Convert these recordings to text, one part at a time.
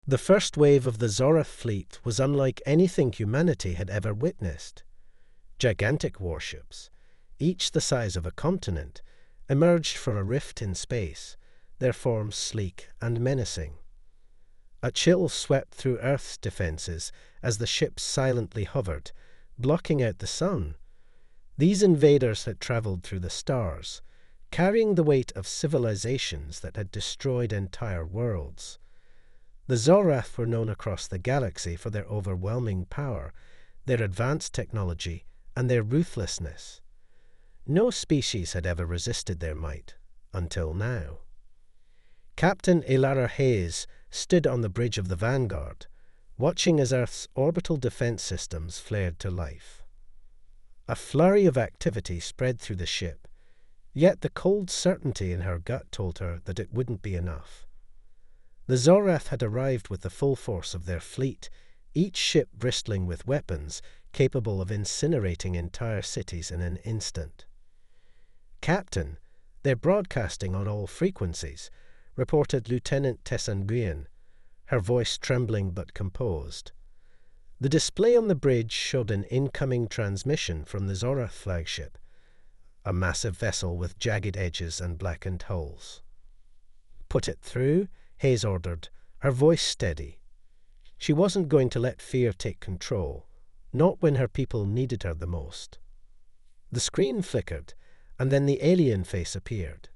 The first wave of the Zorath fleet was unlike anything humanity had ever witnessed. Gigantic warships, each the size of a continent, emerged from a rift in space, their forms sleek and menacing. A chill swept through Earth's defenses as the ships silently hovered, blocking out the sun. These invaders had traveled through the stars, carrying the weight of civilizations that had destroyed entire worlds. The Zorath were known across the galaxy for their overwhelming power, their advanced technology, and their ruthlessness. No species had ever resisted their might, until now. Captain Ilara Hayes stood on the bridge of the Vanguard, watching as Earth's orbital defense systems flared to life. A flurry of activity spread through the ship, yet the cold certainty in her gut told her that it wouldn't be enough. The Zorath had arrived with the full force of their fleet, each ship bristling with weapons capable of incinerating entire cities in an instant. "Captain, they're broadcasting on all frequencies," reported Lieutenant Tessanguian, her voice trembling but composed. The display on the bridge showed an incoming transmission from the Zorath flagship, a massive vessel with jagged edges and blackened hulls. "Put it through," Hayes ordered, her voice steady. She wasn't going to let fear take control, not when her people needed her the most. The screen flickered, and then the alien face appeared.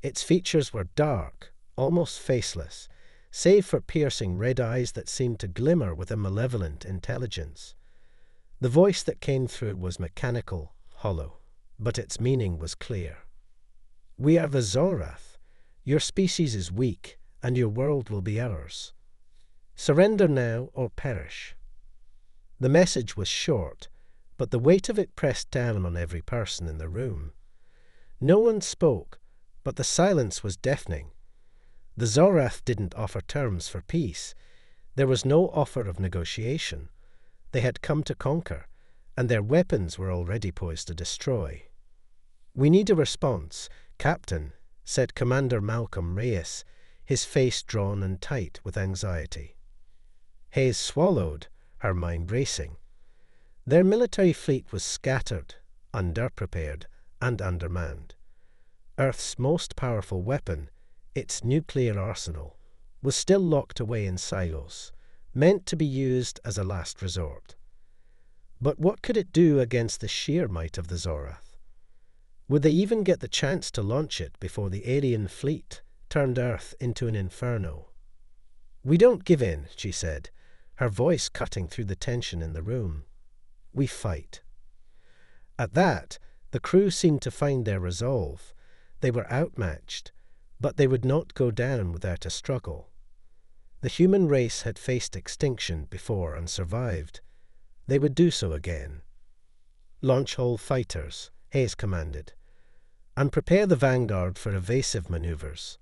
Its features were dark, almost faceless, save for piercing red eyes that seemed to glimmer with a malevolent intelligence. The voice that came through it was mechanical, hollow, but its meaning was clear. "We are the Zorath. Your species is weak, and your world will be ours. Surrender now or perish." The message was short, but the weight of it pressed down on every person in the room. No one spoke, but the silence was deafening. The Zorath didn't offer terms for peace. There was no offer of negotiation. They had come to conquer, and their weapons were already poised to destroy. "We need a response, Captain," said Commander Malcolm Reyes, his face drawn and tight with anxiety. Hayes swallowed, her mind racing. Their military fleet was scattered, underprepared, and undermanned. Earth's most powerful weapon, its nuclear arsenal, was still locked away in silos, meant to be used as a last resort. But what could it do against the sheer might of the Zorath? Would they even get the chance to launch it before the alien fleet turned Earth into an inferno? "We don't give in," she said, her voice cutting through the tension in the room. "We fight." At that, the crew seemed to find their resolve. They were outmatched, but they would not go down without a struggle. The human race had faced extinction before and survived. They would do so again. "Launch all fighters," Hayes commanded, "and prepare the Vanguard for evasive maneuvers.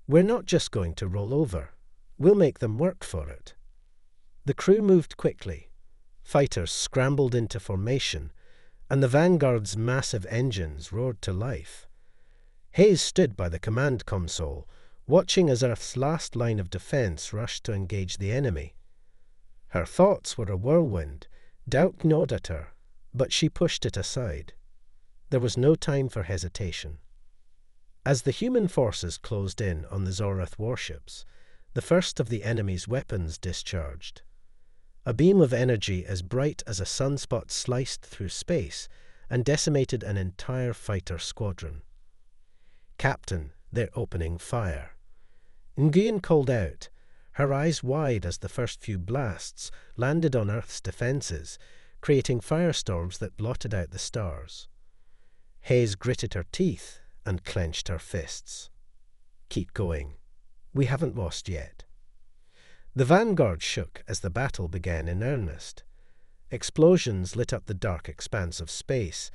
We're not just going to roll over. We'll make them work for it." The crew moved quickly. Fighters scrambled into formation, and the Vanguard's massive engines roared to life. Hayes stood by the command console, watching as Earth's last line of defense rushed to engage the enemy. Her thoughts were a whirlwind. Doubt gnawed at her, but she pushed it aside. There was no time for hesitation. As the human forces closed in on the Zorath warships, the first of the enemy's weapons discharged. A beam of energy as bright as a sunspot sliced through space and decimated an entire fighter squadron. "Captain, they're opening fire." Nguyen called out, her eyes wide as the first few blasts landed on Earth's defenses, creating firestorms that blotted out the stars. Hayes gritted her teeth and clenched her fists. "Keep going. We haven't lost yet." The Vanguard shook as the battle began in earnest. Explosions lit up the dark expanse of space,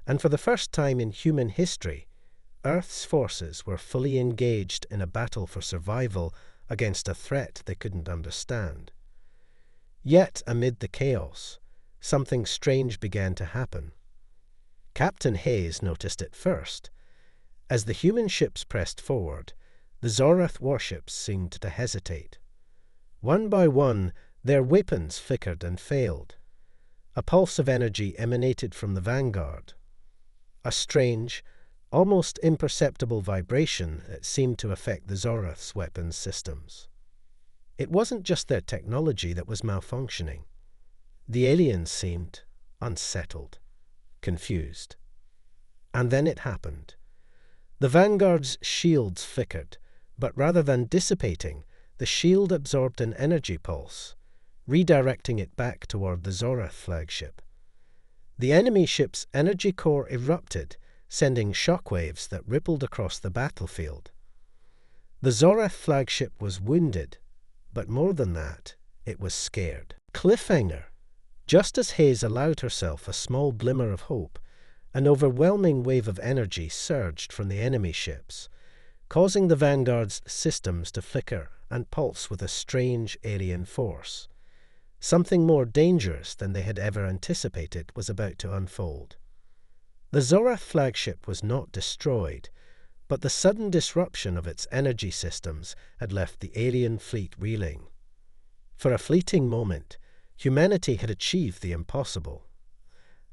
and for the first time in human history, Earth's forces were fully engaged in a battle for survival against a threat they couldn't understand. Yet, amid the chaos, something strange began to happen. Captain Hayes noticed it first. As the human ships pressed forward, the Zorath warships seemed to hesitate. One by one, their weapons flickered and failed. A pulse of energy emanated from the vanguard. A strange, almost imperceptible vibration that seemed to affect the Zorath's weapons systems. It wasn't just their technology that was malfunctioning. The aliens seemed unsettled, confused. And then it happened. The vanguard's shields flickered, but rather than dissipating, the shield absorbed an energy pulse, redirecting it back toward the Zorath flagship. The enemy ship's energy core erupted, sending shockwaves that rippled across the battlefield. The Zorath flagship was wounded, but more than that, it was scared. Cliffhanger! Just as Hayes allowed herself a small glimmer of hope, an overwhelming wave of energy surged from the enemy ships, causing the Vanguard's systems to flicker and pulse with a strange alien force. Something more dangerous than they had ever anticipated was about to unfold. The Zorath flagship was not destroyed, but the sudden disruption of its energy systems had left the alien fleet reeling. For a fleeting moment, humanity had achieved the impossible.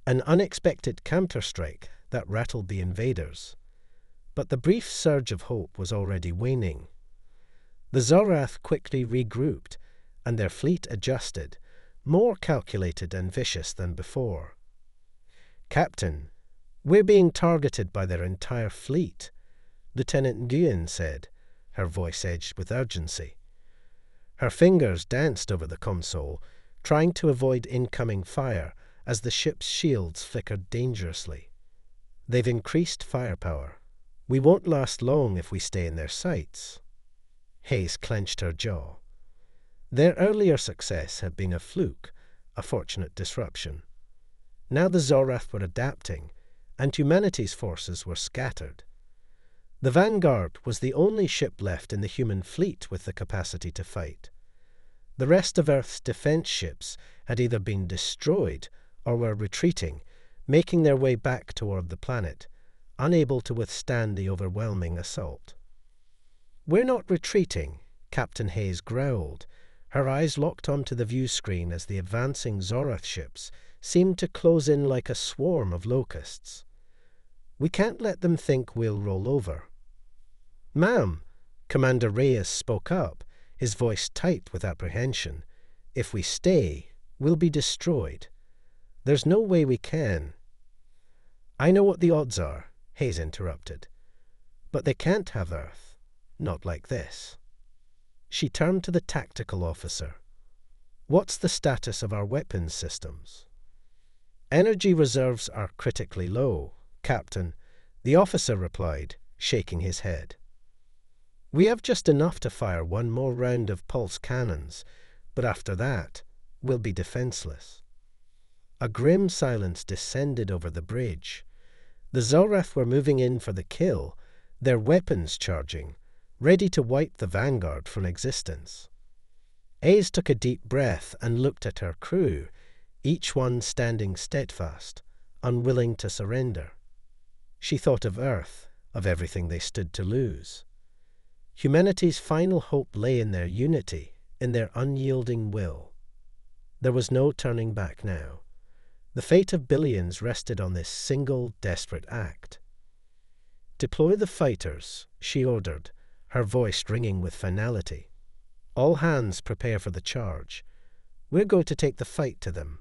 An unexpected counterstrike that rattled the invaders. But the brief surge of hope was already waning. The Zorath quickly regrouped, and their fleet adjusted, more calculated and vicious than before. "Captain, we're being targeted by their entire fleet," Lieutenant Nguyen said, her voice edged with urgency. Her fingers danced over the console, trying to avoid incoming fire as the ship's shields flickered dangerously. "They've increased firepower. We won't last long if we stay in their sights." Hayes clenched her jaw. Their earlier success had been a fluke, a fortunate disruption. Now the Zorath were adapting, and humanity's forces were scattered. The Vanguard was the only ship left in the human fleet with the capacity to fight. The rest of Earth's defense ships had either been destroyed or were retreating, making their way back toward the planet, unable to withstand the overwhelming assault. "We're not retreating," Captain Hayes growled, her eyes locked onto the view screen as the advancing Zorath ships seemed to close in like a swarm of locusts. "We can't let them think we'll roll over." "Ma'am," Commander Reyes spoke up, his voice tight with apprehension, "if we stay, we'll be destroyed. There's no way we can." "I know what the odds are," Hayes interrupted. "But they can't have Earth. Not like this." She turned to the tactical officer. "What's the status of our weapons systems?" "Energy reserves are critically low, Captain," the officer replied, shaking his head. "We have just enough to fire one more round of pulse cannons, but after that, we'll be defenseless." A grim silence descended over the bridge. The Zorath were moving in for the kill, their weapons charging, ready to wipe the Vanguard from existence. Hayes took a deep breath and looked at her crew, each one standing steadfast, unwilling to surrender. She thought of Earth, of everything they stood to lose. Humanity's final hope lay in their unity, in their unyielding will. There was no turning back now. The fate of billions rested on this single, desperate act. "Deploy the fighters," she ordered, her voice ringing with finality. "All hands prepare for the charge. We're going to take the fight to them."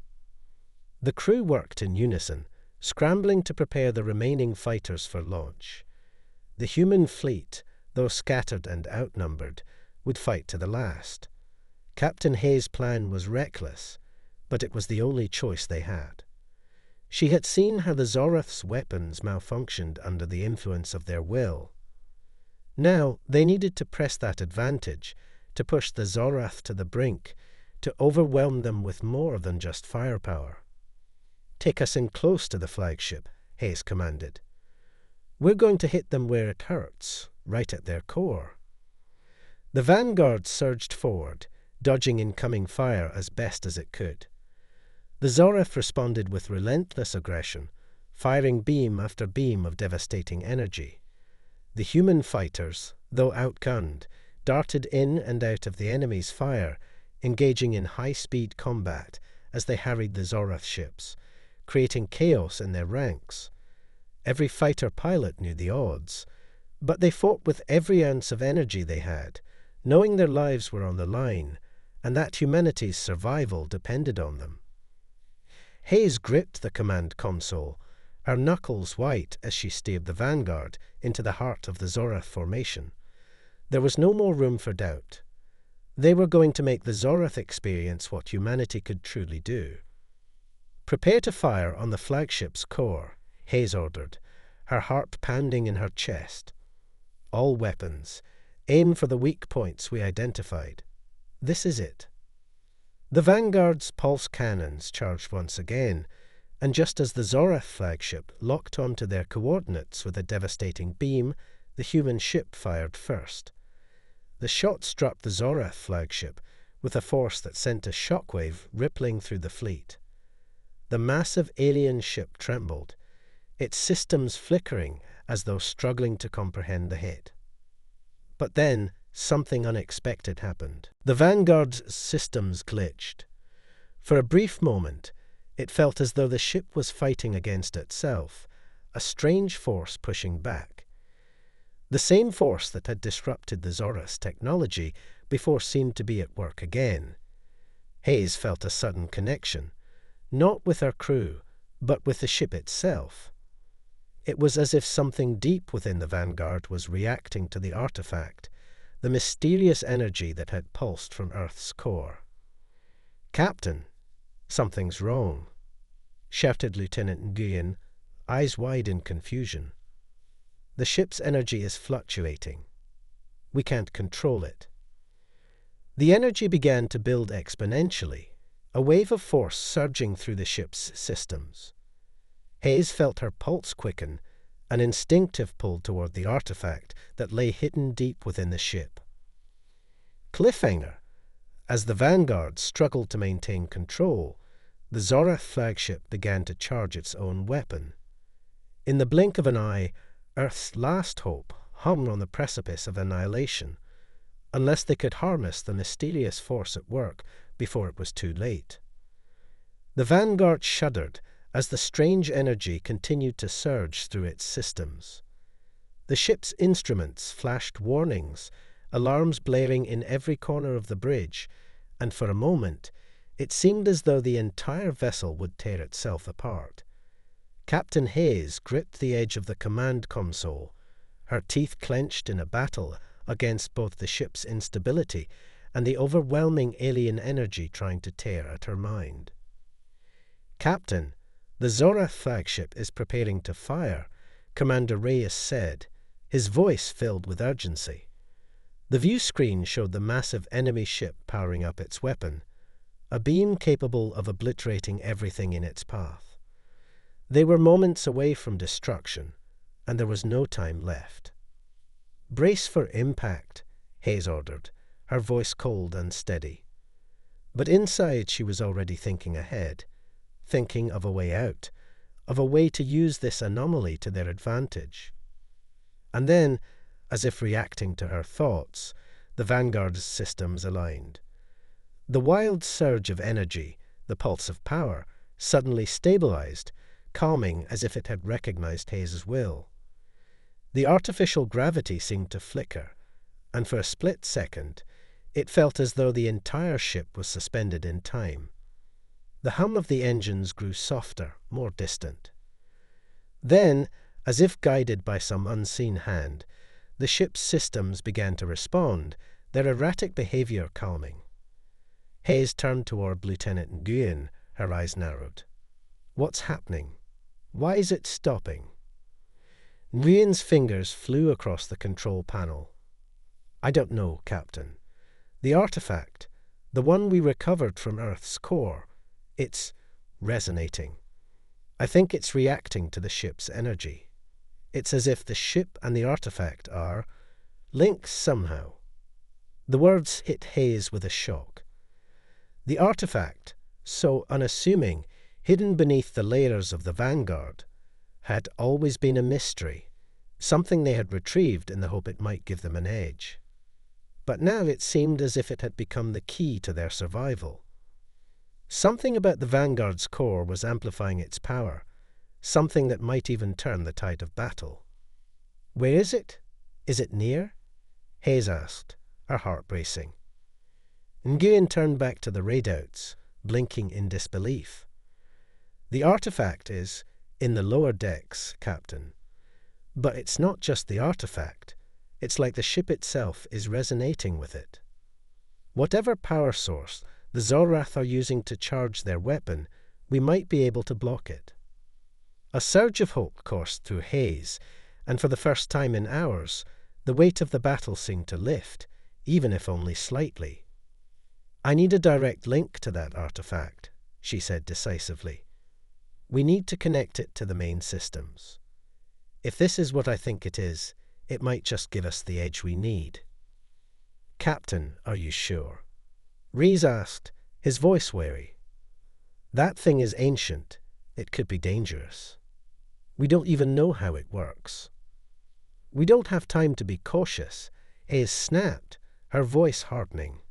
The crew worked in unison, scrambling to prepare the remaining fighters for launch. The human fleet, though scattered and outnumbered, would fight to the last. Captain Hayes' plan was reckless, but it was the only choice they had. She had seen how the Zorath's weapons malfunctioned under the influence of their will. Now they needed to press that advantage, to push the Zorath to the brink, to overwhelm them with more than just firepower. "Take us in close to the flagship," Hayes commanded. "We're going to hit them where it hurts, right at their core." The Vanguard surged forward, dodging incoming fire as best as it could. The Zorath responded with relentless aggression, firing beam after beam of devastating energy. The human fighters, though outgunned, darted in and out of the enemy's fire, engaging in high-speed combat as they harried the Zorath ships, creating chaos in their ranks. Every fighter pilot knew the odds, but they fought with every ounce of energy they had, knowing their lives were on the line, and that humanity's survival depended on them. Hayes gripped the command console, her knuckles white as she steered the Vanguard into the heart of the Zorath formation. There was no more room for doubt. They were going to make the Zorath experience what humanity could truly do. "Prepare to fire on the flagship's core," Hayes ordered, her heart pounding in her chest. "All weapons. Aim for the weak points we identified. This is it." The Vanguard's pulse cannons charged once again, and just as the Zorath flagship locked onto their coordinates with a devastating beam, the human ship fired first. The shot struck the Zorath flagship with a force that sent a shockwave rippling through the fleet. The massive alien ship trembled, its systems flickering as though struggling to comprehend the hit. But then something unexpected happened. The Vanguard's systems glitched. For a brief moment, it felt as though the ship was fighting against itself, a strange force pushing back. The same force that had disrupted the Zorath's technology before seemed to be at work again. Hayes felt a sudden connection, not with her crew, but with the ship itself. It was as if something deep within the Vanguard was reacting to the artifact, the mysterious energy that had pulsed from Earth's core. "Captain, something's wrong," shouted Lieutenant Nguyen, eyes wide in confusion. "The ship's energy is fluctuating. We can't control it." The energy began to build exponentially, a wave of force surging through the ship's systems. Hayes felt her pulse quicken, an instinctive pull toward the artifact that lay hidden deep within the ship. Cliffhanger! As the Vanguard struggled to maintain control, the Zorath flagship began to charge its own weapon. In the blink of an eye, Earth's last hope hung on the precipice of annihilation, unless they could harness the mysterious force at work before it was too late. The Vanguard shuddered as the strange energy continued to surge through its systems. The ship's instruments flashed warnings, alarms blaring in every corner of the bridge, and for a moment it seemed as though the entire vessel would tear itself apart. Captain Hayes gripped the edge of the command console, her teeth clenched in a battle against both the ship's instability and the overwhelming alien energy trying to tear at her mind. "Captain, the Zorath flagship is preparing to fire," Commander Reyes said, his voice filled with urgency. The view screen showed the massive enemy ship powering up its weapon, a beam capable of obliterating everything in its path. They were moments away from destruction, and there was no time left. "Brace for impact," Hayes ordered, her voice cold and steady. But inside she was already thinking ahead, thinking of a way out, of a way to use this anomaly to their advantage. And then, as if reacting to her thoughts, the Vanguard's systems aligned. The wild surge of energy, the pulse of power, suddenly stabilized, calming as if it had recognized Hayes' will. The artificial gravity seemed to flicker, and for a split second, it felt as though the entire ship was suspended in time. The hum of the engines grew softer, more distant. Then, as if guided by some unseen hand, the ship's systems began to respond, their erratic behavior calming. Hayes turned toward Lieutenant Nguyen, her eyes narrowed. "What's happening? Why is it stopping?" Nguyen's fingers flew across the control panel. "I don't know, Captain. The artifact, the one we recovered from Earth's core, it's resonating. I think it's reacting to the ship's energy. It's as if the ship and the artifact are linked somehow." The words hit Hayes with a shock. The artifact, so unassuming, hidden beneath the layers of the Vanguard, had always been a mystery, something they had retrieved in the hope it might give them an edge. but now it seemed as if it had become the key to their survival. Something about the Vanguard's core was amplifying its power, something that might even turn the tide of battle. "Where is it? Is it near?" Hayes asked, her heart bracing. Nguyen turned back to the readouts, blinking in disbelief. "The artifact is in the lower decks, Captain. But it's not just the artifact. It's like the ship itself is resonating with it. Whatever power source the Zorath are using to charge their weapon, we might be able to block it." A surge of hope coursed through Hayes, and for the first time in hours, the weight of the battle seemed to lift, even if only slightly. "I need a direct link to that artifact," she said decisively. "We need to connect it to the main systems. If this is what I think it is, it might just give us the edge we need." "Captain, are you sure?" Rees asked, his voice wary. "That thing is ancient. It could be dangerous. We don't even know how it works." "We don't have time to be cautious," Hayes snapped, her voice hardening.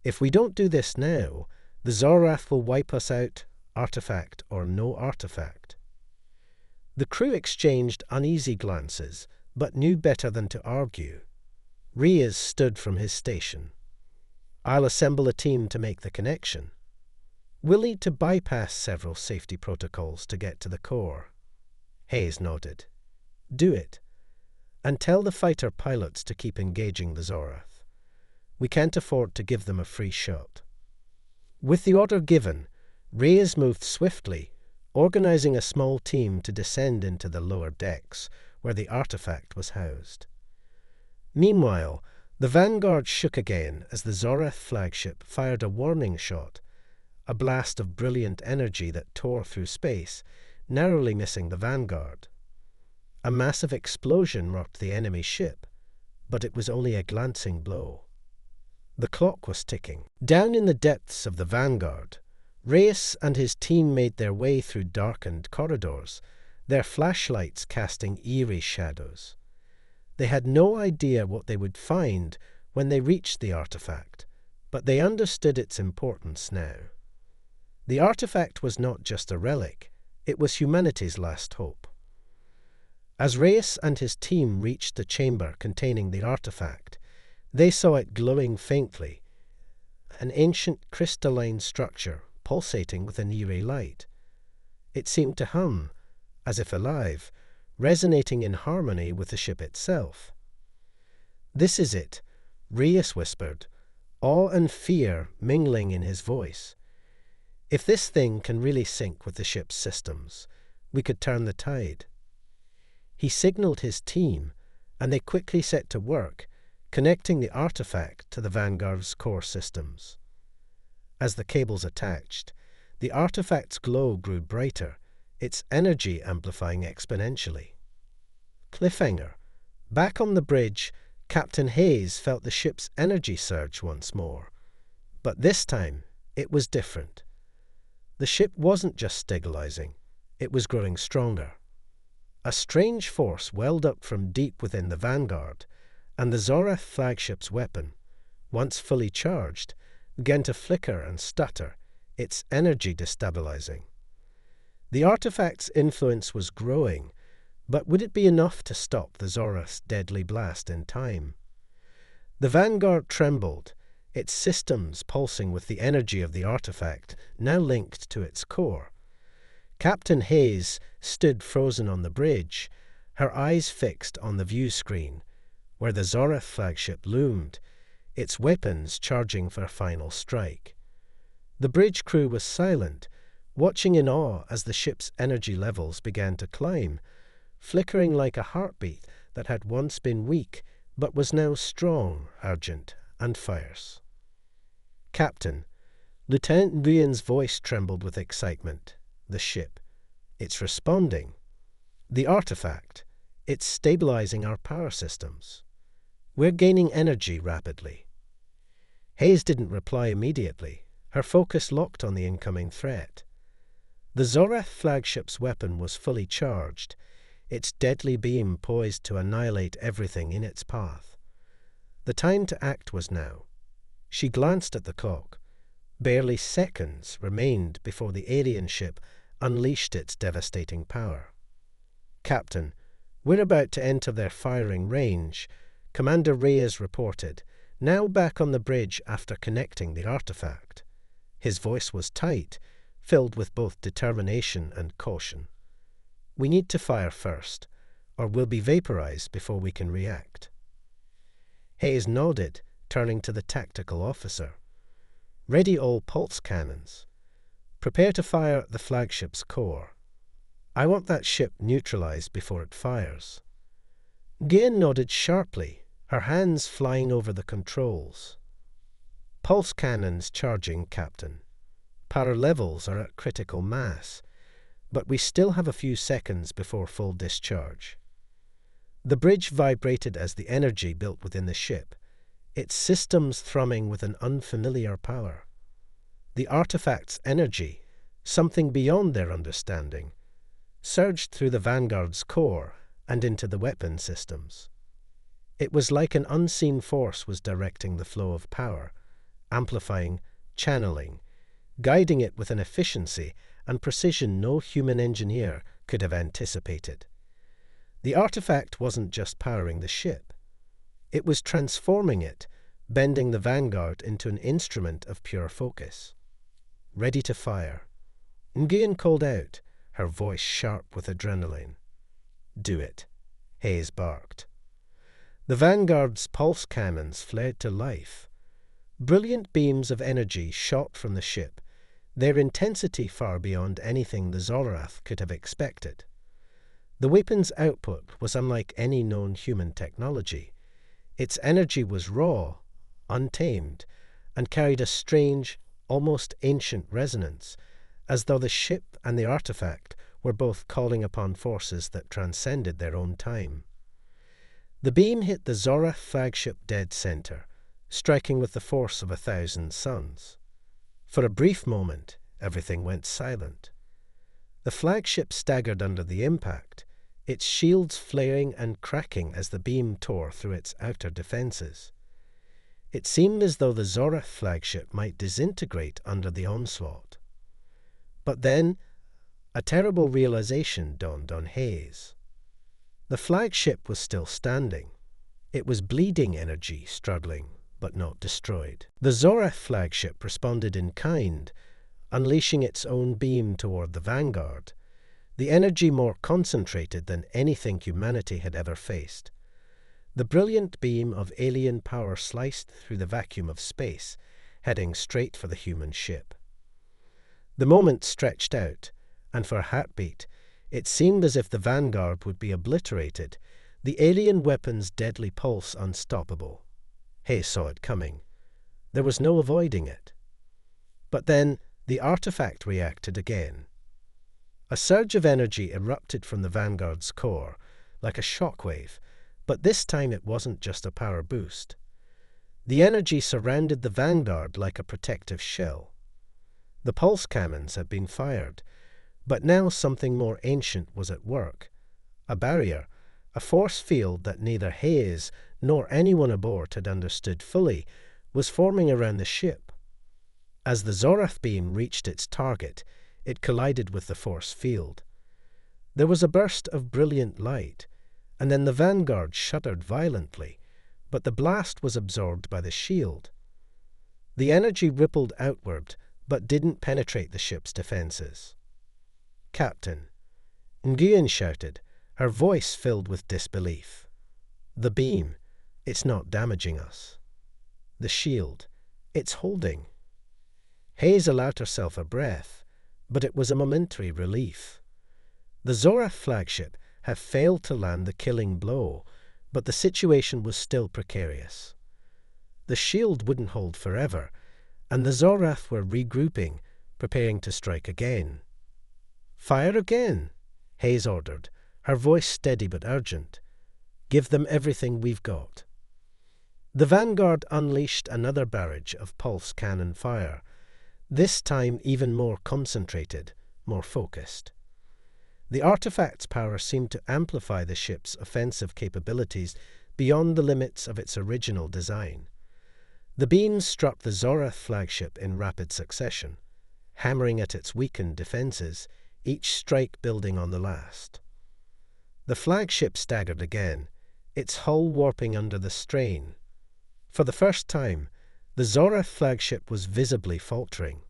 "If we don't do this now, the Zorath will wipe us out, artifact or no artifact." The crew exchanged uneasy glances, but knew better than to argue. Rees stood from his station. "I'll assemble a team to make the connection. We'll need to bypass several safety protocols to get to the core." Hayes nodded. "Do it. And tell the fighter pilots to keep engaging the Zorath. We can't afford to give them a free shot." With the order given, Reyes moved swiftly, organizing a small team to descend into the lower decks, where the artifact was housed. Meanwhile, the Vanguard shook again as the Zorath flagship fired a warning shot, a blast of brilliant energy that tore through space, narrowly missing the Vanguard. A massive explosion rocked the enemy ship, but it was only a glancing blow. The clock was ticking. Down in the depths of the Vanguard, Reyes and his team made their way through darkened corridors, their flashlights casting eerie shadows. They had no idea what they would find when they reached the artifact, but they understood its importance now. The artifact was not just a relic, it was humanity's last hope. As Reyes and his team reached the chamber containing the artifact, they saw it glowing faintly, an ancient crystalline structure pulsating with an eerie light. It seemed to hum, as if alive, resonating in harmony with the ship itself. "This is it," Reyes whispered, awe and fear mingling in his voice. "If this thing can really sync with the ship's systems, we could turn the tide." He signaled his team, and they quickly set to work, connecting the artifact to the Vanguard's core systems. As the cables attached, the artifact's glow grew brighter, its energy amplifying exponentially. Cliffhanger. Back on the bridge, Captain Hayes felt the ship's energy surge once more. But this time, it was different. The ship wasn't just stabilizing, it was growing stronger. A strange force welled up from deep within the Vanguard, and the Zorath flagship's weapon, once fully charged, began to flicker and stutter, its energy destabilizing. The artifact's influence was growing, but would it be enough to stop the Zorath's deadly blast in time? The Vanguard trembled, its systems pulsing with the energy of the artifact, now linked to its core. Captain Hayes stood frozen on the bridge, her eyes fixed on the view screen, where the Zorath flagship loomed, its weapons charging for a final strike. The bridge crew was silent, watching in awe as the ship's energy levels began to climb, flickering like a heartbeat that had once been weak but was now strong, urgent, and fierce. "Captain," Lieutenant Nguyen's voice trembled with excitement. "The ship. It's responding. The artifact. It's stabilizing our power systems. We're gaining energy rapidly." Hayes didn't reply immediately, her focus locked on the incoming threat. The Zorath flagship's weapon was fully charged, its deadly beam poised to annihilate everything in its path. The time to act was now. She glanced at the clock. Barely seconds remained before the alien ship unleashed its devastating power. "Captain, we're about to enter their firing range," Commander Reyes reported, now back on the bridge after connecting the artifact. His voice was tight, filled with both determination and caution. "We need to fire first, or we'll be vaporized before we can react." Hayes nodded, turning to the tactical officer. "Ready all pulse cannons. Prepare to fire at the flagship's core. I want that ship neutralized before it fires." Guian nodded sharply, her hands flying over the controls. "Pulse cannons charging, Captain. Power levels are at critical mass, but we still have a few seconds before full discharge." The bridge vibrated as the energy built within the ship, its systems thrumming with an unfamiliar power. The artifact's energy, something beyond their understanding, surged through the Vanguard's core and into the weapon systems. It was like an unseen force was directing the flow of power, amplifying, channeling, guiding it with an efficiency and precision no human engineer could have anticipated. The artifact wasn't just powering the ship. It was transforming it, bending the Vanguard into an instrument of pure focus. "Ready to fire." Nguyen called out, her voice sharp with adrenaline. "Do it," Hayes barked. The Vanguard's pulse cannons flared to life. Brilliant beams of energy shot from the ship, their intensity far beyond anything the Zorath could have expected. The weapon's output was unlike any known human technology. Its energy was raw, untamed, and carried a strange, almost ancient resonance, as though the ship and the artifact were both calling upon forces that transcended their own time. The beam hit the Zorath flagship dead center, striking with the force of 1,000 suns. For a brief moment, everything went silent. The flagship staggered under the impact, its shields flaring and cracking as the beam tore through its outer defenses. It seemed as though the Zorath flagship might disintegrate under the onslaught. But then, a terrible realization dawned on Hayes. The flagship was still standing. It was bleeding energy, struggling, but not destroyed. The Zorath flagship responded in kind, unleashing its own beam toward the Vanguard, the energy more concentrated than anything humanity had ever faced. The brilliant beam of alien power sliced through the vacuum of space, heading straight for the human ship. The moment stretched out, and for a heartbeat, it seemed as if the Vanguard would be obliterated, the alien weapon's deadly pulse unstoppable. Hayes saw it coming. There was no avoiding it. But then the artifact reacted again. A surge of energy erupted from the Vanguard's core, like a shockwave, but this time it wasn't just a power boost. The energy surrounded the Vanguard like a protective shell. The pulse cannons had been fired, but now something more ancient was at work. A barrier, a force field that neither Hayes nor anyone aboard had understood fully, was forming around the ship. As the Zorath beam reached its target, it collided with the force field. There was a burst of brilliant light, and then the Vanguard shuddered violently, but the blast was absorbed by the shield. The energy rippled outward, but didn't penetrate the ship's defenses. "Captain," Nguyen shouted, her voice filled with disbelief. "The beam, it's not damaging us. The shield, it's holding." Hayes allowed herself a breath, but it was a momentary relief. The Zorath flagship had failed to land the killing blow, but the situation was still precarious. The shield wouldn't hold forever, and the Zorath were regrouping, preparing to strike again. "Fire again," Hayes ordered, her voice steady but urgent. "Give them everything we've got." The Vanguard unleashed another barrage of pulse cannon fire, this time even more concentrated, more focused. The artifact's power seemed to amplify the ship's offensive capabilities beyond the limits of its original design. The beams struck the Zorath flagship in rapid succession, hammering at its weakened defenses, each strike building on the last. The flagship staggered again, its hull warping under the strain. For the first time, the Zorath flagship was visibly faltering.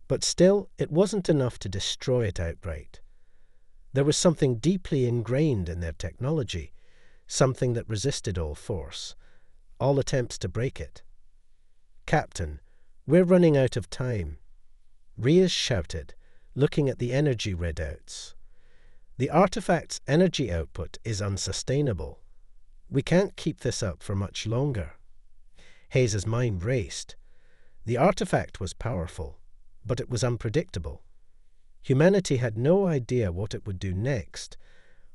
But still, it wasn't enough to destroy it outright. There was something deeply ingrained in their technology, something that resisted all force, all attempts to break it. "Captain, we're running out of time," Riaz shouted, looking at the energy readouts. "The artifact's energy output is unsustainable. We can't keep this up for much longer." Hayes's mind raced. The artifact was powerful, but it was unpredictable. Humanity had no idea what it would do next,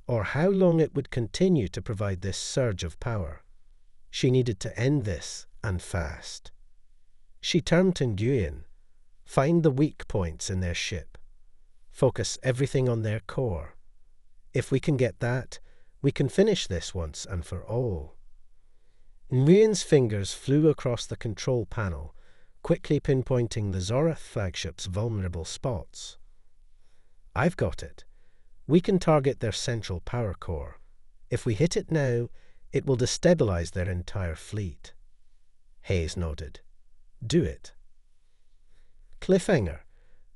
or how long it would continue to provide this surge of power. She needed to end this, and fast. She turned to Nguyen. "Find the weak points in their ship. Focus everything on their core. If we can get that, we can finish this once and for all." Nguyen's fingers flew across the control panel, quickly pinpointing the Zorath flagship's vulnerable spots. "I've got it. We can target their central power core. If we hit it now, it will destabilize their entire fleet." Hayes nodded. "Do it." Cliffhanger.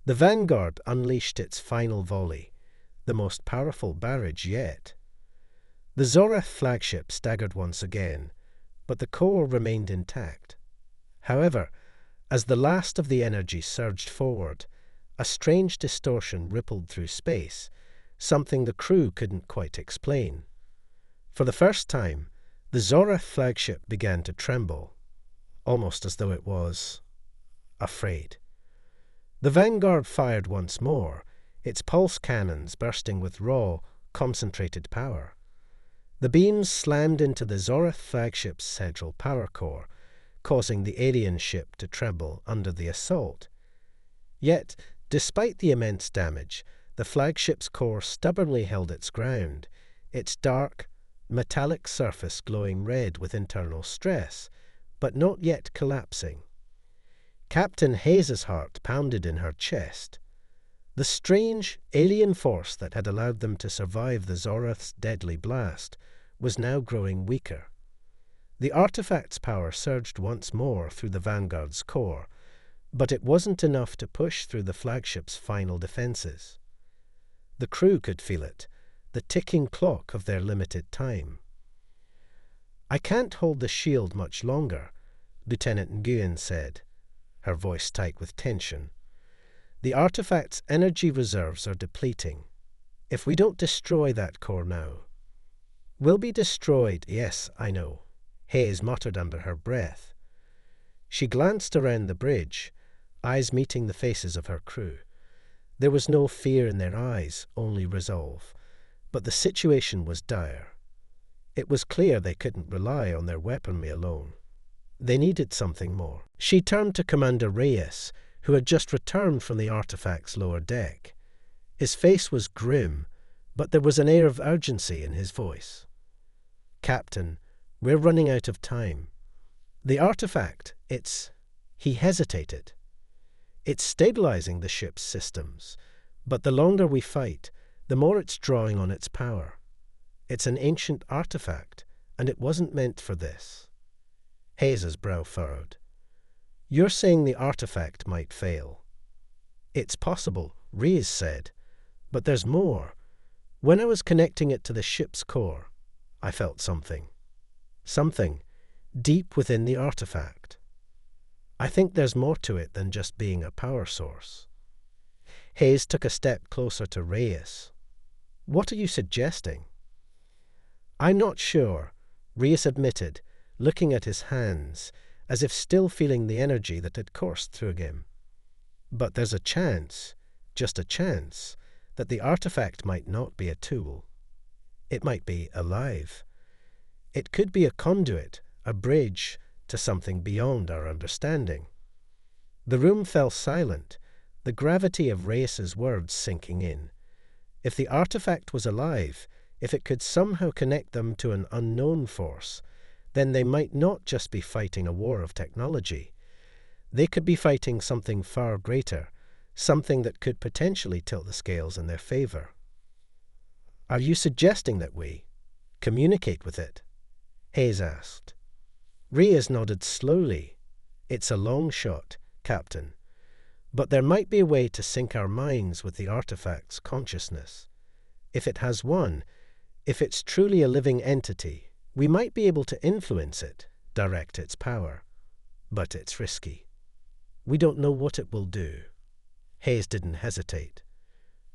The Vanguard unleashed its final volley, the most powerful barrage yet. The Zorath flagship staggered once again, but the core remained intact. However, as the last of the energy surged forward, a strange distortion rippled through space, something the crew couldn't quite explain. For the first time, the Zorath flagship began to tremble, almost as though it was afraid. The Vanguard fired once more, its pulse cannons bursting with raw, concentrated power. The beams slammed into the Zorath flagship's central power core, causing the alien ship to tremble under the assault. Yet, despite the immense damage, the flagship's core stubbornly held its ground, its dark, metallic surface glowing red with internal stress, but not yet collapsing. Captain Hayes's heart pounded in her chest. The strange, alien force that had allowed them to survive the Zorath's deadly blast was now growing weaker. The artifact's power surged once more through the Vanguard's core, but it wasn't enough to push through the flagship's final defenses. The crew could feel it, the ticking clock of their limited time. "I can't hold the shield much longer," Lieutenant Nguyen said, her voice tight with tension. "The artifact's energy reserves are depleting. If we don't destroy that core now—" "We'll be destroyed, yes, I know," Hayes muttered under her breath. She glanced around the bridge, eyes meeting the faces of her crew. There was no fear in their eyes, only resolve. But the situation was dire. It was clear they couldn't rely on their weaponry alone. They needed something more. She turned to Commander Reyes, who had just returned from the artifact's lower deck. His face was grim, but there was an air of urgency in his voice. "Captain, we're running out of time. The artifact, He hesitated. "It's stabilizing the ship's systems, but the longer we fight, the more it's drawing on its power. It's an ancient artifact, and it wasn't meant for this." Hayes's brow furrowed. "You're saying the artifact might fail?" "It's possible," Reyes said, "but there's more. When I was connecting it to the ship's core, I felt something. Something deep within the artifact. I think there's more to it than just being a power source." Hayes took a step closer to Reyes. "What are you suggesting?" "I'm not sure," Reyes admitted, looking at his hands, as if still feeling the energy that had coursed through him. "But there's a chance, just a chance, that the artifact might not be a tool. It might be alive. It could be a conduit, a bridge, to something beyond our understanding." The room fell silent, the gravity of Reyes's words sinking in. If the artifact was alive, If it could somehow connect them to an unknown force, then they might not just be fighting a war of technology. They could be fighting something far greater, something that could potentially tilt the scales in their favor. "Are you suggesting that we communicate with it?" Hayes asked. Reyes nodded slowly. "It's a long shot, Captain, but there might be a way to sync our minds with the artifact's consciousness. If it has one, if it's truly a living entity, we might be able to influence it, direct its power. But it's risky. We don't know what it will do." Hayes didn't hesitate.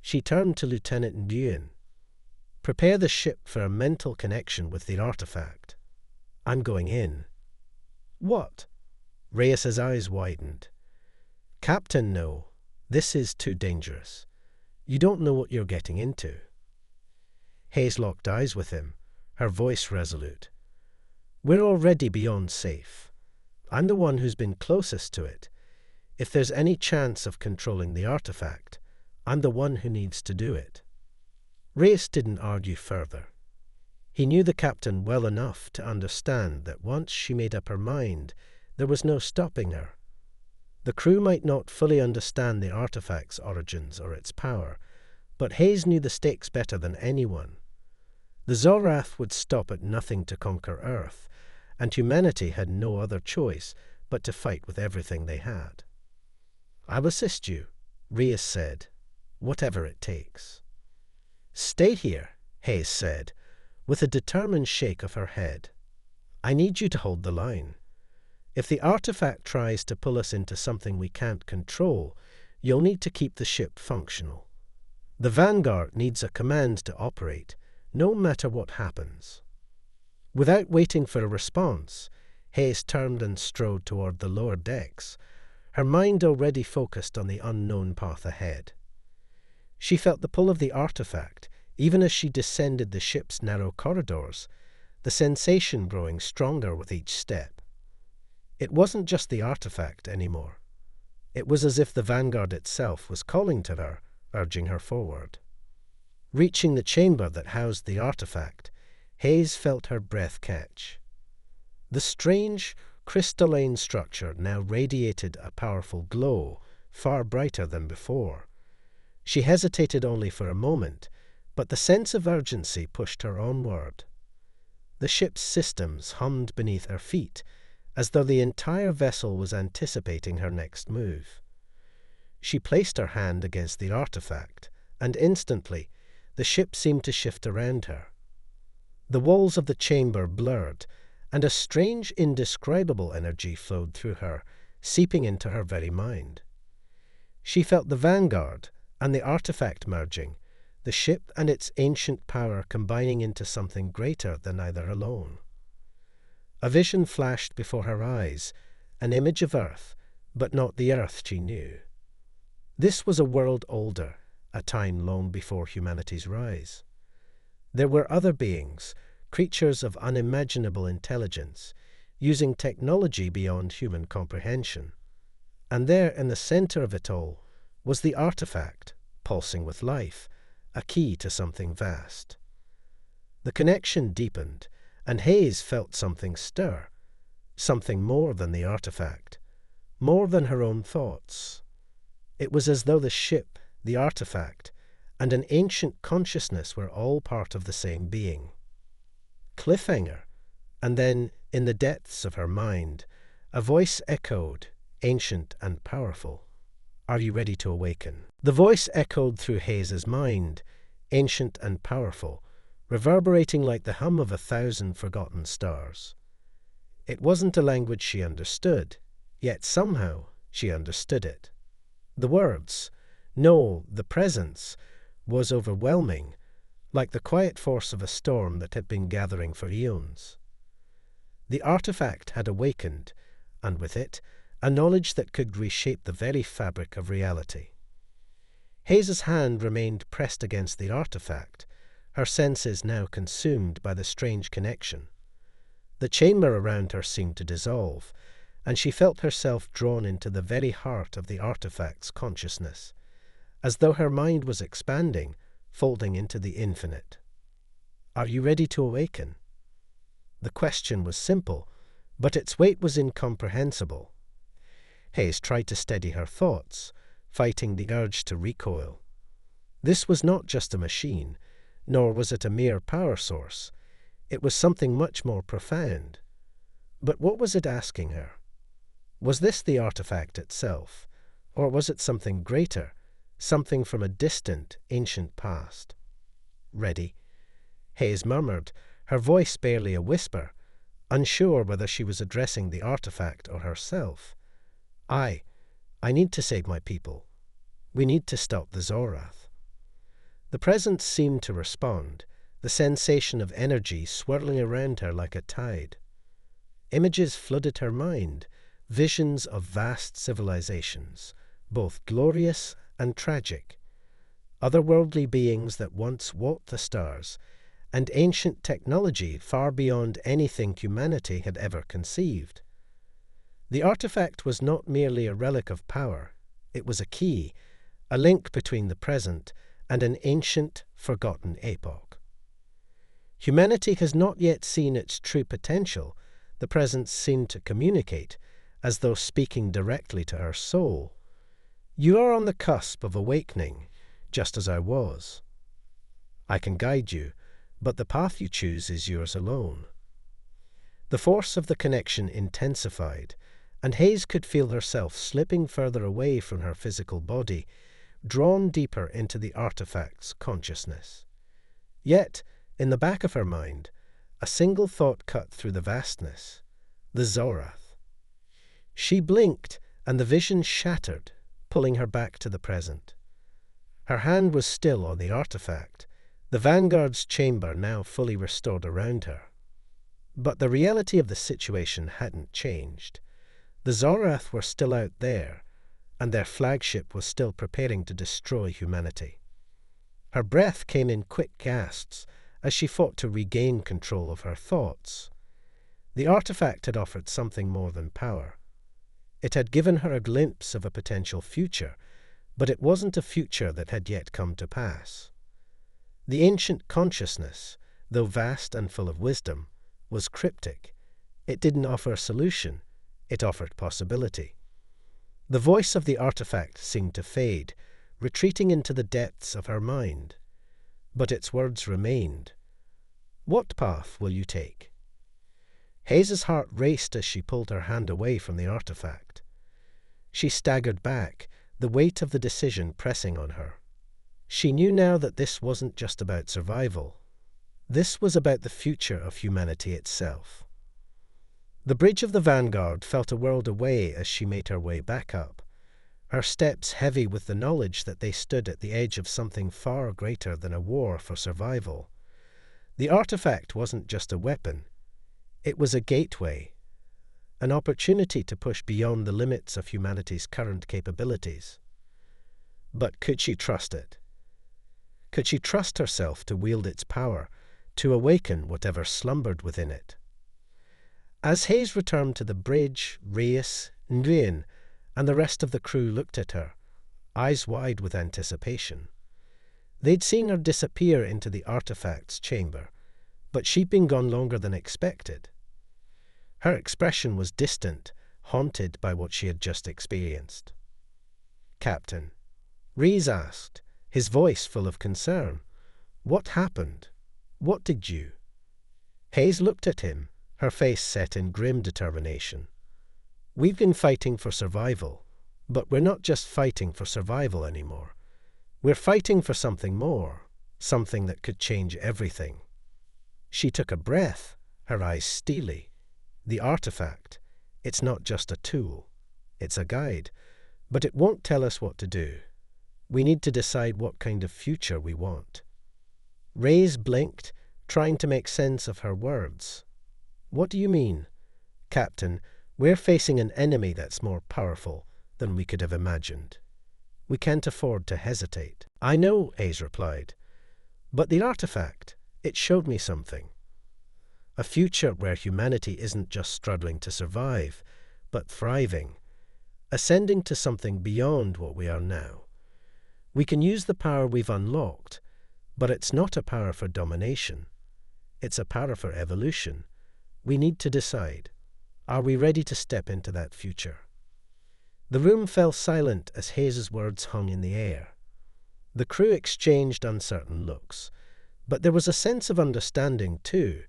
She turned to Lieutenant Nguyen. "Prepare the ship for a mental connection with the artifact. I'm going in." "What?" Reyes's eyes widened. "Captain, no. This is too dangerous. You don't know what you're getting into." Hayes locked eyes with him, her voice resolute. "We're already beyond safe. I'm the one who's been closest to it. If there's any chance of controlling the artifact, I'm the one who needs to do it." Reyes didn't argue further. He knew the captain well enough to understand that once she made up her mind, there was no stopping her. The crew might not fully understand the artifact's origins or its power, but Hayes knew the stakes better than anyone. The Zorath would stop at nothing to conquer Earth, and humanity had no other choice but to fight with everything they had. "I'll assist you," Reyes said, "whatever it takes." "Stay here," Hayes said, with a determined shake of her head. "I need you to hold the line. If the artifact tries to pull us into something we can't control, you'll need to keep the ship functional. The Vanguard needs a command to operate, no matter what happens." Without waiting for a response, Hayes turned and strode toward the lower decks, her mind already focused on the unknown path ahead. She felt the pull of the artifact, even as she descended the ship's narrow corridors, the sensation growing stronger with each step. It wasn't just the artifact anymore. It was as if the Vanguard itself was calling to her, urging her forward. Reaching the chamber that housed the artifact, Hayes felt her breath catch. The strange, crystalline structure now radiated a powerful glow, far brighter than before. She hesitated only for a moment, but the sense of urgency pushed her onward. The ship's systems hummed beneath her feet, as though the entire vessel was anticipating her next move. She placed her hand against the artifact, and instantly the ship seemed to shift around her. The walls of the chamber blurred, and a strange, indescribable energy flowed through her, seeping into her very mind. She felt the Vanguard and the artifact merging, the ship and its ancient power combining into something greater than either alone. A vision flashed before her eyes, an image of Earth, but not the Earth she knew. This was a world older, a time long before humanity's rise. There were other beings, creatures of unimaginable intelligence, using technology beyond human comprehension. And there, in the center of it all, was the artifact, pulsing with life, a key to something vast. The connection deepened, and Hayes felt something stir, something more than the artifact, more than her own thoughts. It was as though the ship, the artifact, and an ancient consciousness were all part of the same being. Cliffhanger, and then, in the depths of her mind, a voice echoed, ancient and powerful. "Are you ready to awaken?" The voice echoed through Hayes's mind, ancient and powerful, reverberating like the hum of 1,000 forgotten stars. It wasn't a language she understood, yet somehow she understood it. The words, no, the presence, was overwhelming, like the quiet force of a storm that had been gathering for eons. The artifact had awakened, and with it, a knowledge that could reshape the very fabric of reality. Hayes's hand remained pressed against the artifact, her senses now consumed by the strange connection. The chamber around her seemed to dissolve, and she felt herself drawn into the very heart of the artifact's consciousness, as though her mind was expanding, folding into the infinite. Are you ready to awaken? The question was simple, but its weight was incomprehensible. Hayes tried to steady her thoughts, fighting the urge to recoil. This was not just a machine, nor was it a mere power source. It was something much more profound. But what was it asking her? Was this the artifact itself, or was it something greater, something from a distant, ancient past? Ready? Hayes murmured, her voice barely a whisper, unsure whether she was addressing the artifact or herself. I need to save my people. We need to stop the Zorath. The presence seemed to respond, the sensation of energy swirling around her like a tide. Images flooded her mind, visions of vast civilizations, both glorious and tragic, otherworldly beings that once walked the stars, and ancient technology far beyond anything humanity had ever conceived. The artifact was not merely a relic of power, it was a key, a link between the present and an ancient, forgotten epoch. Humanity has not yet seen its true potential, the presence seemed to communicate, as though speaking directly to her soul. You are on the cusp of awakening, just as I was. I can guide you, but the path you choose is yours alone. The force of the connection intensified, and Hayes could feel herself slipping further away from her physical body, drawn deeper into the artifact's consciousness. Yet, in the back of her mind, a single thought cut through the vastness: the Zorath. She blinked, and the vision shattered, pulling her back to the present. Her hand was still on the artifact, the Vanguard's chamber now fully restored around her. But the reality of the situation hadn't changed. The Zorath were still out there, and their flagship was still preparing to destroy humanity. Her breath came in quick gasps as she fought to regain control of her thoughts. The artifact had offered something more than power. It had given her a glimpse of a potential future, but it wasn't a future that had yet come to pass. The ancient consciousness, though vast and full of wisdom, was cryptic. It didn't offer a solution, it offered possibility. The voice of the artifact seemed to fade, retreating into the depths of her mind. But its words remained. What path will you take? Hayes's heart raced as she pulled her hand away from the artifact. She staggered back, the weight of the decision pressing on her. She knew now that this wasn't just about survival. This was about the future of humanity itself. The bridge of the Vanguard felt a world away as she made her way back up, her steps heavy with the knowledge that they stood at the edge of something far greater than a war for survival. The artifact wasn't just a weapon. It was a gateway, an opportunity to push beyond the limits of humanity's current capabilities. But could she trust it? Could she trust herself to wield its power, to awaken whatever slumbered within it? As Hayes returned to the bridge, Reyes, Nguyen, and the rest of the crew looked at her, eyes wide with anticipation. They'd seen her disappear into the artifact's chamber, but she'd been gone longer than expected. Her expression was distant, haunted by what she had just experienced. "Captain," Reyes asked, his voice full of concern, "what happened? What did you?" Hayes looked at him, her face set in grim determination. "We've been fighting for survival, but we're not just fighting for survival anymore. We're fighting for something more, something that could change everything." She took a breath, her eyes steely. The artifact, it's not just a tool. It's a guide, but it won't tell us what to do. We need to decide what kind of future we want. Reyes blinked, trying to make sense of her words. "What do you mean?" "Captain, we're facing an enemy that's more powerful than we could have imagined. We can't afford to hesitate." "I know," Hayes replied. "But the artifact, it showed me something. A future where humanity isn't just struggling to survive, but thriving, ascending to something beyond what we are now. We can use the power we've unlocked, but it's not a power for domination. It's a power for evolution. We need to decide. Are we ready to step into that future? The room fell silent as Hayes's words hung in the air. The crew exchanged uncertain looks, but there was a sense of understanding too.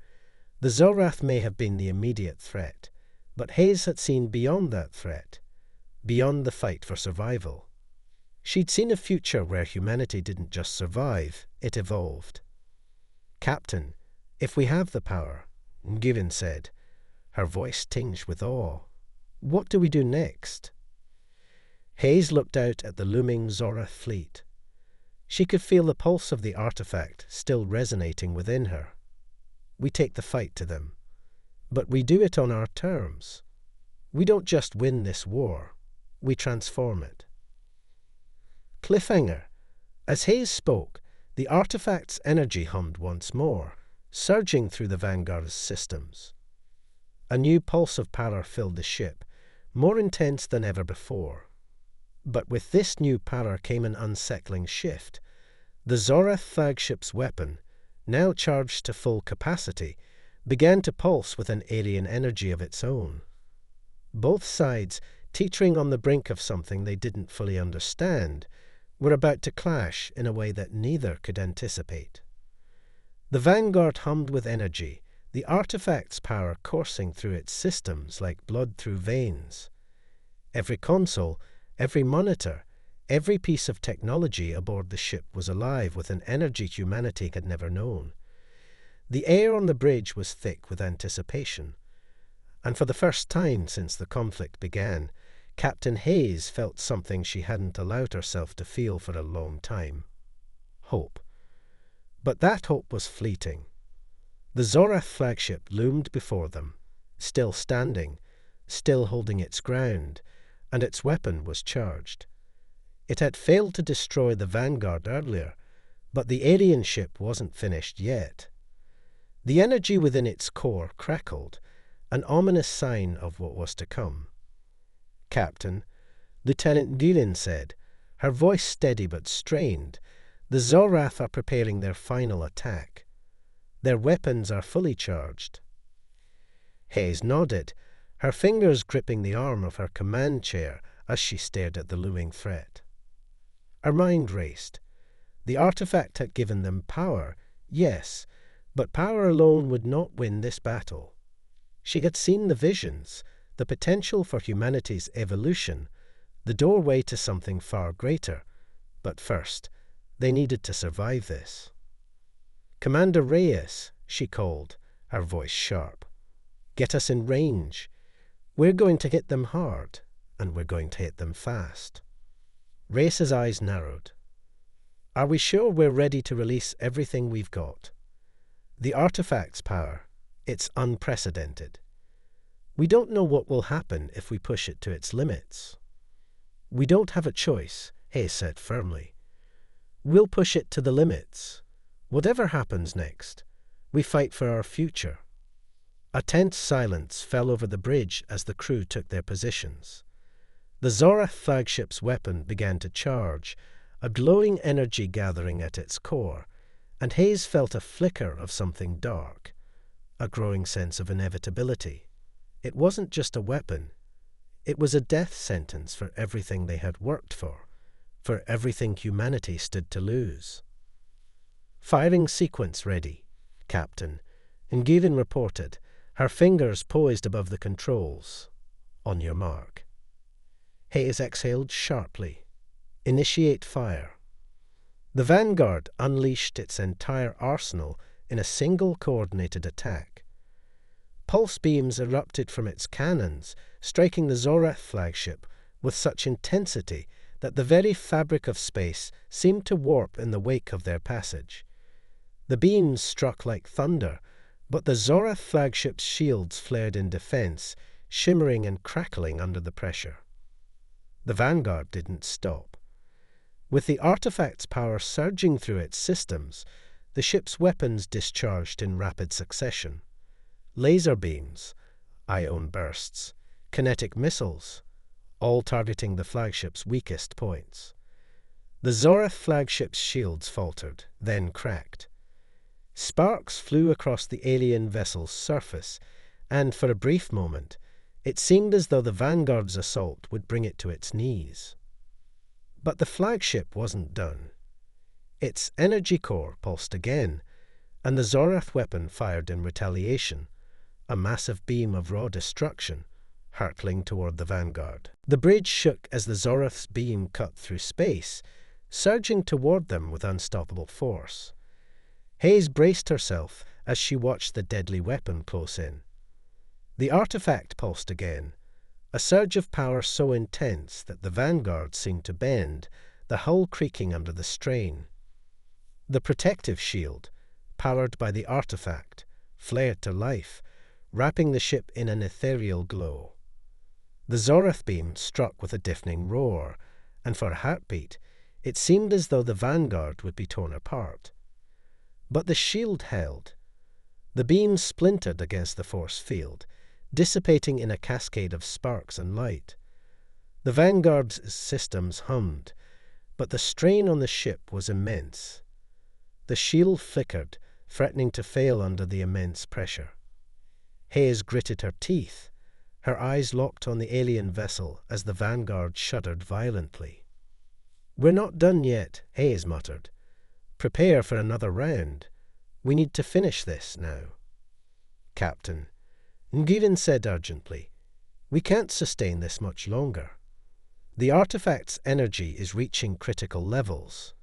The Zorath may have been the immediate threat, but Hayes had seen beyond that threat, beyond the fight for survival. She'd seen a future where humanity didn't just survive, it evolved. "Captain, if we have the power," Given said, her voice tinged with awe, "what do we do next?" Hayes looked out at the looming Zorath fleet. She could feel the pulse of the artifact still resonating within her. "We take the fight to them. But we do it on our terms. We don't just win this war, we transform it." Cliffhanger. As Hayes spoke, the artifact's energy hummed once more, surging through the Vanguard's systems. A new pulse of power filled the ship, more intense than ever before. But with this new power came an unsettling shift. The Zorath flagship's weapon, now charged to full capacity, began to pulse with an alien energy of its own. Both sides, teetering on the brink of something they didn't fully understand, were about to clash in a way that neither could anticipate. The Vanguard hummed with energy, the artifact's power coursing through its systems like blood through veins. Every console, every monitor, every piece of technology aboard the ship was alive with an energy humanity had never known. The air on the bridge was thick with anticipation, and for the first time since the conflict began, Captain Hayes felt something she hadn't allowed herself to feel for a long time: hope. But that hope was fleeting. The Zorath flagship loomed before them, still standing, still holding its ground, and its weapon was charged. It had failed to destroy the Vanguard earlier, but the alien ship wasn't finished yet. The energy within its core crackled, an ominous sign of what was to come. "Captain," Lieutenant Dillon said, her voice steady but strained, "the Zorath are preparing their final attack. Their weapons are fully charged." Hayes nodded, her fingers gripping the arm of her command chair as she stared at the looming threat. Her mind raced. The artifact had given them power, yes, but power alone would not win this battle. She had seen the visions, the potential for humanity's evolution, the doorway to something far greater. But first, they needed to survive this. "Commander Reyes," she called, her voice sharp. "Get us in range. We're going to hit them hard, and we're going to hit them fast." Reyes's eyes narrowed. "Are we sure we're ready to release everything we've got? The artifact's power, it's unprecedented. We don't know what will happen if we push it to its limits." "We don't have a choice," Hayes said firmly. "We'll push it to the limits. Whatever happens next, we fight for our future." A tense silence fell over the bridge as the crew took their positions. The Zorath flagship's weapon began to charge, a glowing energy gathering at its core, and Hayes felt a flicker of something dark, a growing sense of inevitability. It wasn't just a weapon. It was a death sentence for everything they had worked for everything humanity stood to lose. "Firing sequence ready, Captain," Nguyen reported, her fingers poised above the controls. "On your mark." Hayes exhaled sharply. "Initiate fire." The Vanguard unleashed its entire arsenal in a single coordinated attack. Pulse beams erupted from its cannons, striking the Zorath flagship with such intensity that the very fabric of space seemed to warp in the wake of their passage. The beams struck like thunder, but the Zorath flagship's shields flared in defense, shimmering and crackling under the pressure. The Vanguard didn't stop. With the artifact's power surging through its systems, the ship's weapons discharged in rapid succession. Laser beams, ion bursts, kinetic missiles, all targeting the flagship's weakest points. The Zorath flagship's shields faltered, then cracked. Sparks flew across the alien vessel's surface, and for a brief moment, it seemed as though the Vanguard's assault would bring it to its knees. But the flagship wasn't done. Its energy core pulsed again, and the Zorath weapon fired in retaliation, a massive beam of raw destruction, hurtling toward the Vanguard. The bridge shook as the Zorath's beam cut through space, surging toward them with unstoppable force. Hayes braced herself as she watched the deadly weapon close in. The artifact pulsed again, a surge of power so intense that the Vanguard seemed to bend, the hull creaking under the strain. The protective shield, powered by the artifact, flared to life, wrapping the ship in an ethereal glow. The Zorath beam struck with a deafening roar, and for a heartbeat, it seemed as though the Vanguard would be torn apart. But the shield held. The beam splintered against the force field, dissipating in a cascade of sparks and light. The Vanguard's systems hummed, but the strain on the ship was immense. The shield flickered, threatening to fail under the immense pressure. Hayes gritted her teeth, her eyes locked on the alien vessel as the Vanguard shuddered violently. "We're not done yet," Hayes muttered. "Prepare for another round. We need to finish this now." "Captain," Nguyen said urgently, "we can't sustain this much longer. The artifact's energy is reaching critical levels.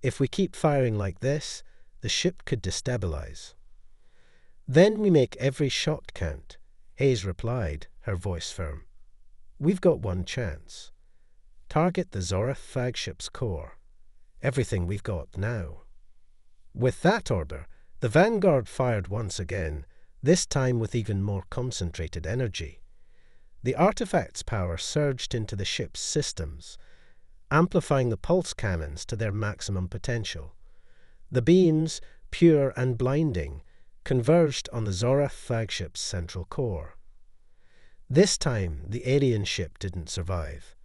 If we keep firing like this, the ship could destabilize." "Then we make every shot count," Hayes replied, her voice firm. "We've got one chance. Target the Zorath flagship's core. Everything we've got now." With that order, the Vanguard fired once again, this time with even more concentrated energy. The artifact's power surged into the ship's systems, amplifying the pulse cannons to their maximum potential. The beams, pure and blinding, converged on the Zorath flagship's central core. This time, the alien ship didn't survive.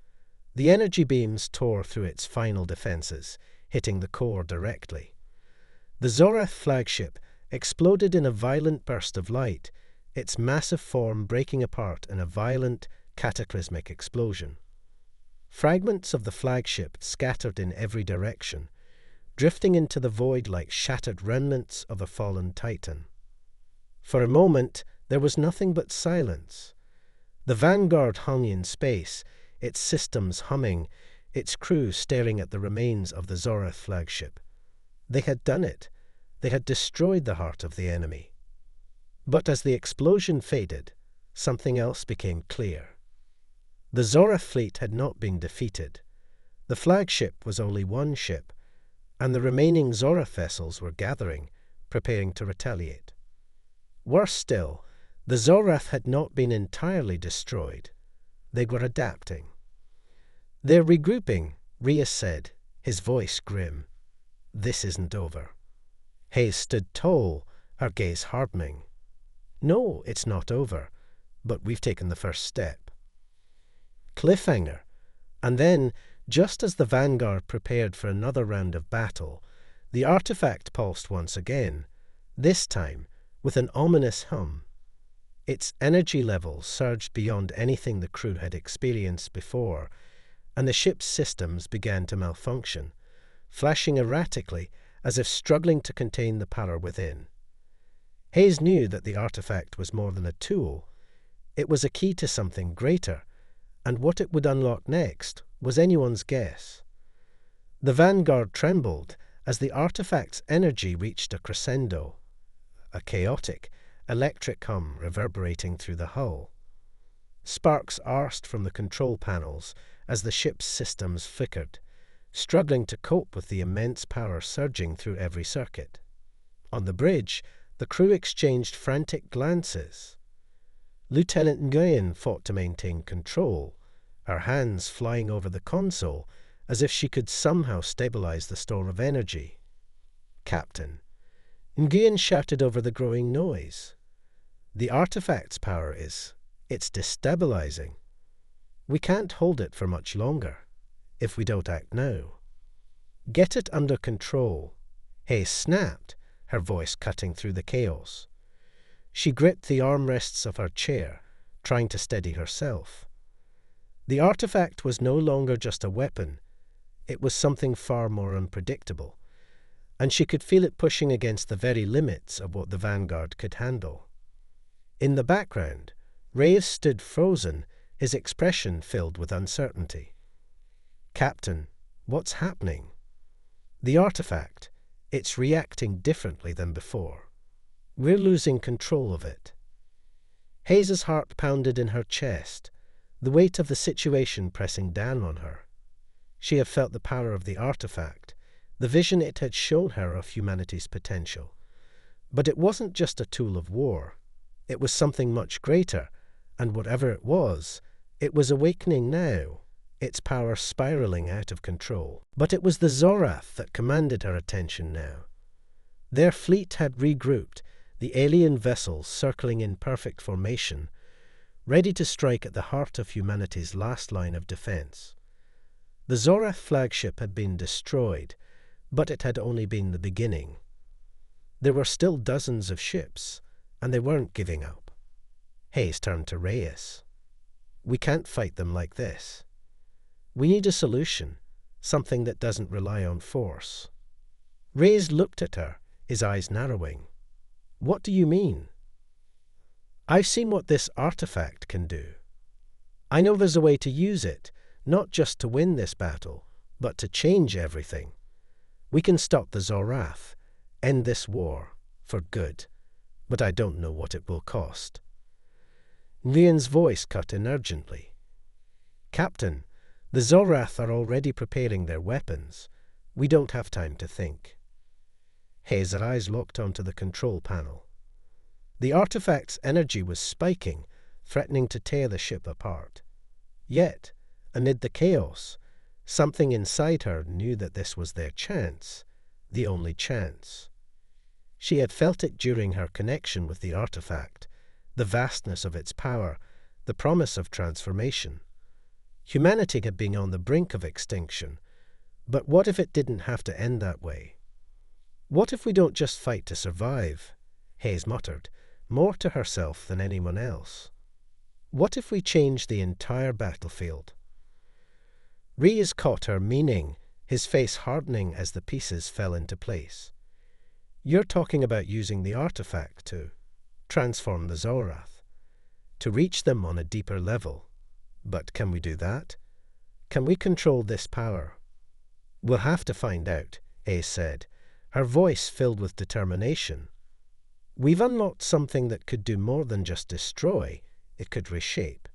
The energy beams tore through its final defenses, hitting the core directly. The Zorath flagship exploded in a violent burst of light, its massive form breaking apart in a violent, cataclysmic explosion. Fragments of the flagship scattered in every direction, drifting into the void like shattered remnants of a fallen titan. For a moment, there was nothing but silence. The Vanguard hung in space, its systems humming, its crew staring at the remains of the Zorath flagship. They had done it. They had destroyed the heart of the enemy. But as the explosion faded, something else became clear. The Zorath fleet had not been defeated. The flagship was only one ship, and the remaining Zorath vessels were gathering, preparing to retaliate. Worse still, the Zorath had not been entirely destroyed. They were adapting. "They're regrouping," Rias said, his voice grim. "This isn't over." Hayes stood tall, her gaze hardening. "No, it's not over, but we've taken the first step." Cliffhanger. And then, just as the Vanguard prepared for another round of battle, the artifact pulsed once again, this time with an ominous hum. Its energy levels surged beyond anything the crew had experienced before, and the ship's systems began to malfunction, flashing erratically as if struggling to contain the power within. Hayes knew that the artifact was more than a tool. It was a key to something greater, and what it would unlock next was anyone's guess. The Vanguard trembled as the artifact's energy reached a crescendo, a chaotic, electric hum reverberating through the hull. Sparks arsed from the control panels as the ship's systems flickered, struggling to cope with the immense power surging through every circuit. On the bridge, the crew exchanged frantic glances. Lieutenant Nguyen fought to maintain control, her hands flying over the console as if she could somehow stabilize the store of energy. "Captain," Nguyen shouted over the growing noise. "The artifact's power it's destabilizing. We can't hold it for much longer, if we don't act now." "Get it under control," Hayes snapped, her voice cutting through the chaos. She gripped the armrests of her chair, trying to steady herself. The artifact was no longer just a weapon. It was something far more unpredictable, and she could feel it pushing against the very limits of what the Vanguard could handle. In the background, Reyes stood frozen, his expression filled with uncertainty. "Captain, what's happening?" "The artifact. It's reacting differently than before. We're losing control of it." Hayes's heart pounded in her chest, the weight of the situation pressing down on her. She had felt the power of the artifact, the vision it had shown her of humanity's potential. But it wasn't just a tool of war. It was something much greater, and whatever it was awakening now, its power spiraling out of control. But it was the Zorath that commanded her attention now. Their fleet had regrouped, the alien vessels circling in perfect formation, ready to strike at the heart of humanity's last line of defense. The Zorath flagship had been destroyed, but it had only been the beginning. There were still dozens of ships, and they weren't giving up. Hayes turned to Reyes. "We can't fight them like this. We need a solution, something that doesn't rely on force." Reyes looked at her, his eyes narrowing. "What do you mean?" "I've seen what this artifact can do. I know there's a way to use it, not just to win this battle, but to change everything. We can stop the Zorath, end this war, for good, but I don't know what it will cost." Rian's voice cut in urgently. "Captain, the Zorath are already preparing their weapons. We don't have time to think." Hayes' eyes locked onto the control panel. The artifact's energy was spiking, threatening to tear the ship apart. Yet, amid the chaos, something inside her knew that this was their chance, the only chance. She had felt it during her connection with the artifact, the vastness of its power, the promise of transformation. Humanity had been on the brink of extinction, but what if it didn't have to end that way? "What if we don't just fight to survive?" Hayes muttered, more to herself than anyone else. "What if we change the entire battlefield?" Reyes caught her meaning, his face hardening as the pieces fell into place. "You're talking about using the artifact to transform the Zorath, to reach them on a deeper level. But can we do that? Can we control this power?" "We'll have to find out," Hayes said, her voice filled with determination. "We've unlocked something that could do more than just destroy, it could reshape.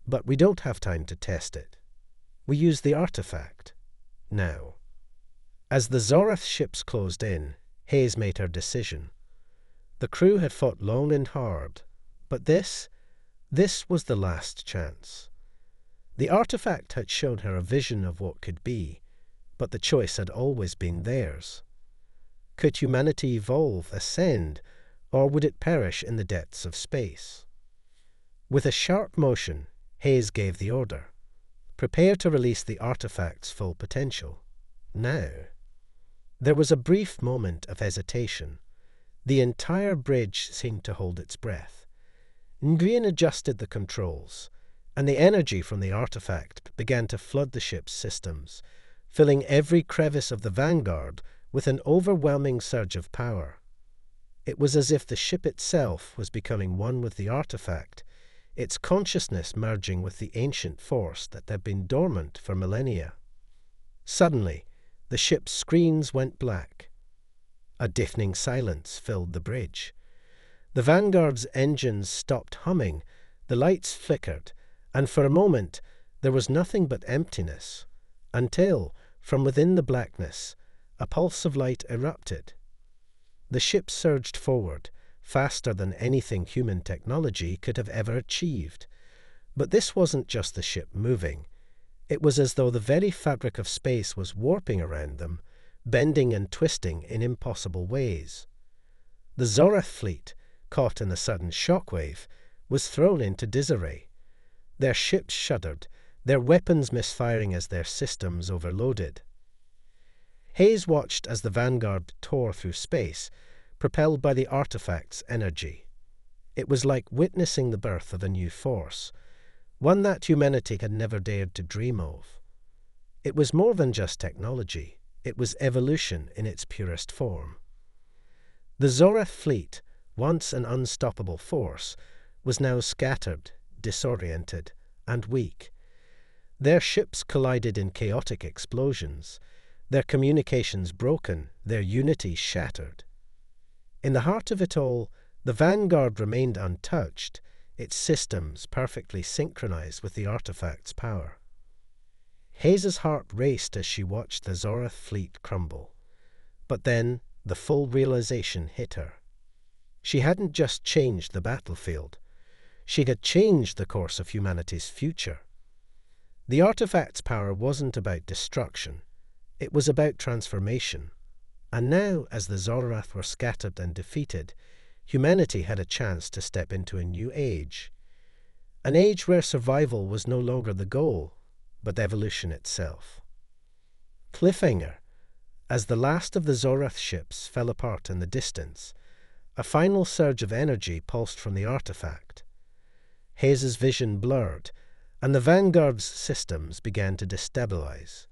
But we don't have time to test it. We use the artifact. Now." As the Zorath ships closed in, Hayes made her decision. The crew had fought long and hard, but this was the last chance. The artifact had shown her a vision of what could be, but the choice had always been theirs. Could humanity evolve, ascend, or would it perish in the depths of space? With a sharp motion, Hayes gave the order. "Prepare to release the artifact's full potential. Now." There was a brief moment of hesitation. The entire bridge seemed to hold its breath. Nguyen adjusted the controls, and the energy from the artifact began to flood the ship's systems, filling every crevice of the Vanguard with an overwhelming surge of power. It was as if the ship itself was becoming one with the artifact, its consciousness merging with the ancient force that had been dormant for millennia. Suddenly, the ship's screens went black. A deafening silence filled the bridge. The Vanguard's engines stopped humming, the lights flickered, and for a moment there was nothing but emptiness, until, from within the blackness, a pulse of light erupted. The ship surged forward, faster than anything human technology could have ever achieved. But this wasn't just the ship moving. It was as though the very fabric of space was warping around them, bending and twisting in impossible ways. The Zorath fleet, caught in a sudden shockwave, was thrown into disarray. Their ships shuddered, their weapons misfiring as their systems overloaded. Hayes watched as the Vanguard tore through space, propelled by the artifact's energy. It was like witnessing the birth of a new force, one that humanity had never dared to dream of. It was more than just technology. It was evolution in its purest form. The Zorath fleet, once an unstoppable force, was now scattered, disoriented, and weak. Their ships collided in chaotic explosions, their communications broken, their unity shattered. In the heart of it all, the Vanguard remained untouched, its systems perfectly synchronized with the artifact's power. Hayes's heart raced as she watched the Zorath fleet crumble. But then the full realization hit her. She hadn't just changed the battlefield. She had changed the course of humanity's future. The artifact's power wasn't about destruction. It was about transformation. And now, as the Zorath were scattered and defeated, humanity had a chance to step into a new age. An age where survival was no longer the goal, but evolution itself. Cliffhanger. As the last of the Zorath ships fell apart in the distance, a final surge of energy pulsed from the artifact. Hayes's vision blurred, and the Vanguard's systems began to destabilize.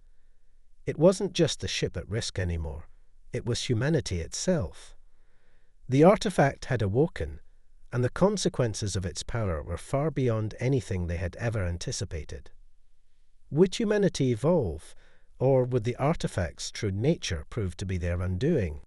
It wasn't just the ship at risk anymore. It was humanity itself. The artifact had awoken, and the consequences of its power were far beyond anything they had ever anticipated. Would humanity evolve, or would the artifact's true nature prove to be their undoing?